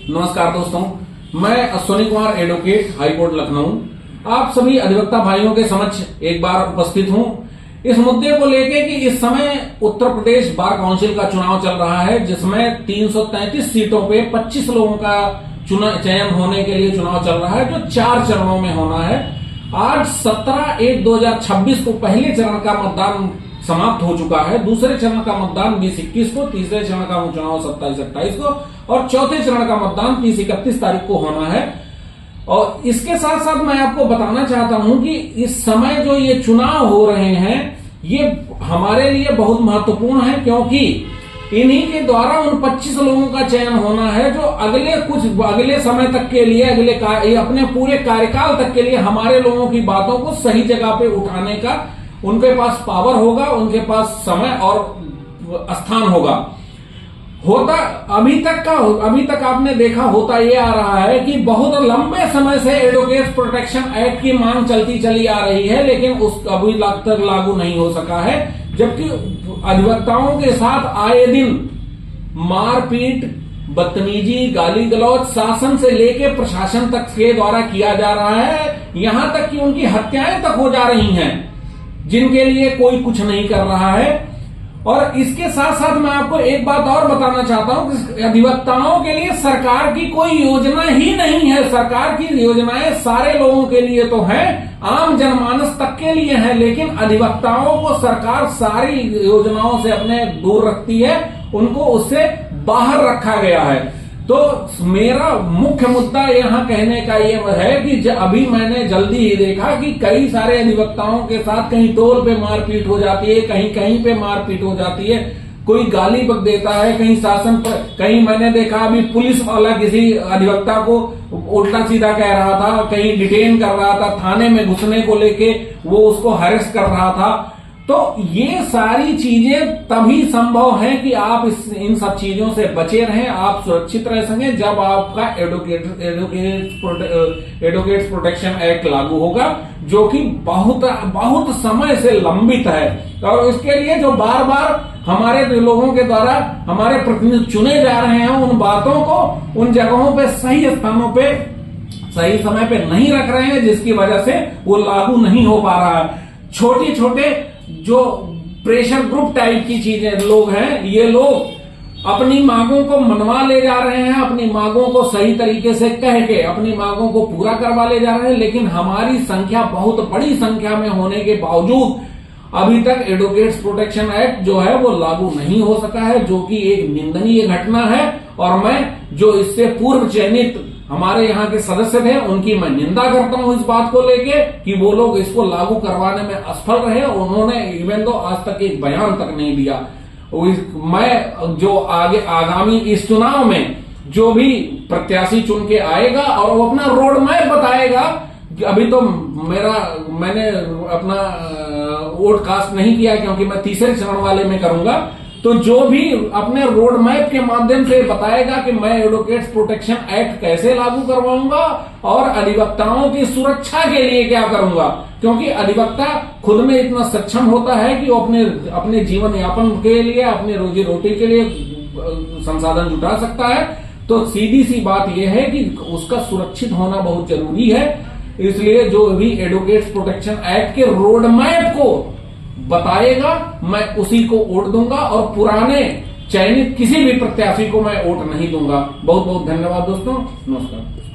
नमस्कार दोस्तों, मैं अश्विनी कुमार एडवोकेट हाईकोर्ट लखनऊ आप सभी अधिवक्ता भाइयों के समक्ष एक बार उपस्थित हूं इस मुद्दे को लेके कि इस समय उत्तर प्रदेश बार काउंसिल का चुनाव चल रहा है, जिसमें 333 सीटों पे 25 लोगों का चयन होने के लिए चुनाव चल रहा है, जो 4 चरणों में होना है। आज 17/1/2026 को पहले चरण का मतदान समाप्त हो चुका है। दूसरे चरण का मतदान 20-21 को, तीसरे चरण का चुनाव 27-28 को और चौथे चरण का मतदान 30-31 तारीख को होना है। और इसके साथ साथ मैं आपको बताना चाहता हूं कि इस समय जो ये चुनाव हो रहे हैं ये हमारे लिए बहुत महत्वपूर्ण है, क्योंकि इन्हीं के द्वारा उन 25 लोगों का चयन होना है जो अगले समय तक के लिए अपने पूरे कार्यकाल तक के लिए हमारे लोगों की बातों को सही जगह पे उठाने का उनके पास पावर होगा, उनके पास समय और स्थान होगा। अभी तक आपने देखा होता ये आ रहा है कि बहुत लंबे समय से एडवोकेट्स प्रोटेक्शन एक्ट की मांग चलती चली आ रही है, लेकिन अभी तक लागू नहीं हो सका है, जबकि अधिवक्ताओं के साथ आए दिन मारपीट, बदतमीजी, गाली गलौज शासन से लेके प्रशासन तक के द्वारा किया जा रहा है। यहां तक कि उनकी हत्याएं तक हो जा रही हैं, जिनके लिए कोई कुछ नहीं कर रहा है। और इसके साथ साथ मैं आपको एक बात और बताना चाहता हूं कि अधिवक्ताओं के लिए सरकार की कोई योजना ही नहीं है। सरकार की योजनाएं सारे लोगों के लिए तो है, आम जनमानस तक के लिए है, लेकिन अधिवक्ताओं को सरकार सारी योजनाओं से अपने दूर रखती है, उनको उससे बाहर रखा गया है। तो मेरा मुख्य मुद्दा यहां कहने का ये है कि अभी मैंने जल्दी ही देखा कि कई सारे अधिवक्ताओं के साथ कहीं टोल पे मारपीट हो जाती है, कहीं पे मारपीट हो जाती है, कोई गाली बक देता है, कहीं शासन पर, कहीं मैंने देखा अभी पुलिस वाला किसी अधिवक्ता को उल्टा सीधा कह रहा था, कहीं डिटेन कर रहा था, थाने में घुसने को लेके वो उसको हरेस्ट कर रहा था। तो ये सारी चीजें तभी संभव है कि आप इन सब चीजों से बचे रहें, आप सुरक्षित रह सकें जब आपका एडवोकेट्स प्रोटेक्शन एक्ट लागू होगा, जो कि बहुत समय से लंबित है। और इसके लिए जो बार बार हमारे लोगों के द्वारा हमारे प्रतिनिधि चुने जा रहे हैं, उन बातों को उन जगहों पे सही स्थानों पे सही समय पे नहीं रख रहे हैं, जिसकी वजह से वो लागू नहीं हो पा रहा है। छोटे जो प्रेशर ग्रुप टाइप की चीजें लोग हैं, ये लोग अपनी मांगों को मनवा ले जा रहे हैं, अपनी मांगों को सही तरीके से कह के अपनी मांगों को पूरा करवा ले जा रहे हैं, लेकिन हमारी संख्या बहुत बड़ी संख्या में होने के बावजूद अभी तक एडवोकेट्स प्रोटेक्शन एक्ट जो है वो लागू नहीं हो सका है, जो कि एक निंदनीय घटना है। और मैं जो इससे पूर्व चयनित हमारे यहाँ के सदस्य थे उनकी मैं निंदा करता हूं इस बात को लेके कि वो लोग इसको लागू करवाने में असफल रहे। उन्होंने इवन तो आज तक एक बयान तक नहीं दिया। मैं जो आगामी इस चुनाव में जो भी प्रत्याशी चुन के आएगा और वो अपना रोड मैप बताएगा, अभी तो मैंने अपना वोट कास्ट नहीं किया क्योंकि मैं तीसरे चरण वाले में करूंगा, तो जो भी अपने रोड मैप के माध्यम से बताएगा कि मैं एडवोकेट्स प्रोटेक्शन एक्ट कैसे लागू करवाऊंगा और अधिवक्ताओं की सुरक्षा के लिए क्या करूंगा, क्योंकि अधिवक्ता खुद में इतना सक्षम होता है कि वो अपने जीवन यापन के लिए, अपने रोजी रोटी के लिए संसाधन जुटा सकता है। तो सीधी सी बात यह है कि उसका सुरक्षित होना बहुत जरूरी है। इसलिए जो भी एडवोकेट्स प्रोटेक्शन एक्ट के रोड मैप को बताएगा, मैं उसी को वोट दूंगा और पुराने चयनित किसी भी प्रत्याशी को मैं वोट नहीं दूंगा। बहुत बहुत धन्यवाद दोस्तों, नमस्कार।